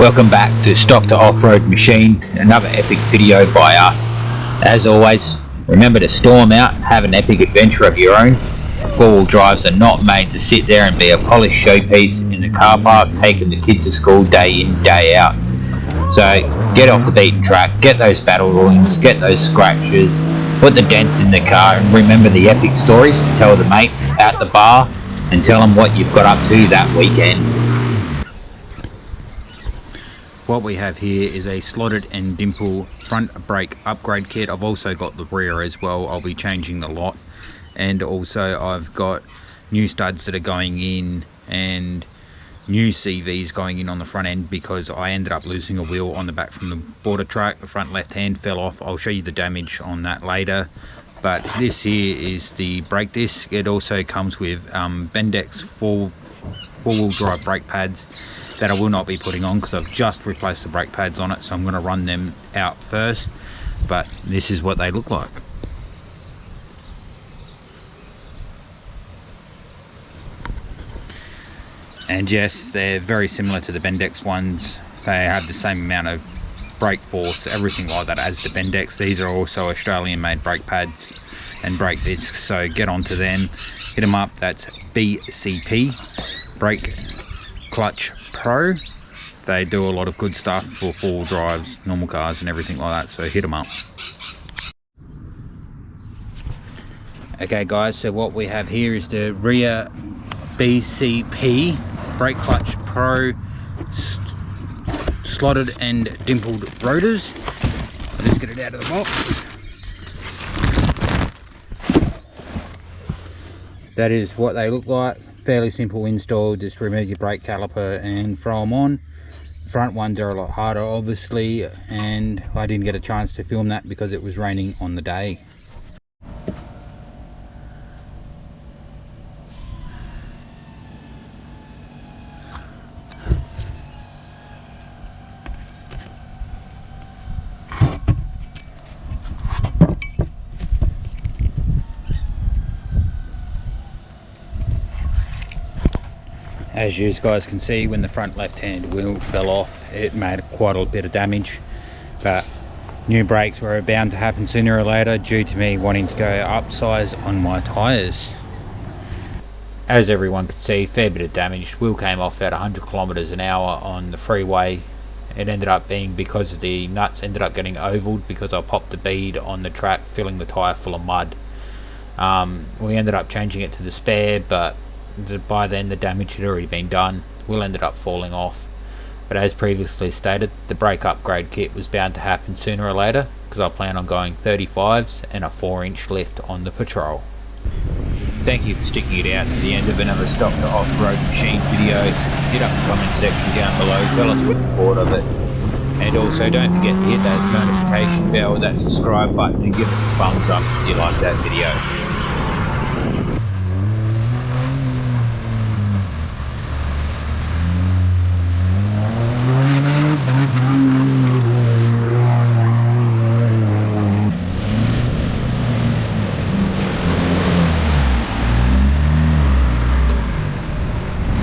Welcome back to Stock to Off-Road Machines, another epic video by us. As always, remember to storm out, have an epic adventure of your own. Four-wheel drives are not made to sit there and be a polished showpiece in the car park taking the kids to school day in, day out. So get off the beaten track, get those battle wounds, get those scratches, put the dents in the car, and remember the epic stories to tell the mates at the bar and tell them what you've got up to that weekend. What we have here is a slotted and dimple front brake upgrade kit. I've also got the rear as well. I'll be changing the lot, and also I've got new studs that are going in and new CVs going in on the front end because I ended up losing a wheel on the back from the border track. The front left hand fell off. I'll show you the damage on that later. But this here is the brake disc. It also comes with Bendix four-wheel drive brake pads that I will not be putting on because I've just replaced the brake pads on it, so I'm going to run them out first. But this is what they look like. And yes, they're very similar to the Bendix ones. They have the same amount of brake force, everything like that as the Bendix. These are also Australian made brake pads and brake discs, so get onto them, hit them up. That's BCP Brake Clutch Pro. They do a lot of good stuff for four-wheel drives, normal cars and everything like that, so hit them up. Okay guys, so what we have here is the rear BCP Brake Clutch Pro slotted and dimpled rotors. Let's get it out of the box. That is what they look like. Fairly simple install. Just remove your brake caliper and throw them on. Front ones are a lot harder obviously, and I didn't get a chance to film that because it was raining on the day. As you guys can see, when the front left hand wheel fell off, it made quite a bit of damage, but new brakes were bound to happen sooner or later due to me wanting to go upsize on my tyres. As everyone could see, fair bit of damage. Wheel came off at 100 kilometers an hour on the freeway. It ended up being because the nuts ended up getting ovaled because I popped the bead on the track, filling the tyre full of mud. We ended up changing it to the spare, but by then the damage had already been done. Wheel ended up falling off, but as previously stated, the brake upgrade kit was bound to happen sooner or later because I plan on going 35s and a 4-inch lift on the Patrol. Thank you for sticking it out to the end of another Stock to Off-Road Machine video. Hit up the comment section down below, tell us what you thought of it, and also don't forget to hit that notification bell, that subscribe button, and give us a thumbs up if you like that video.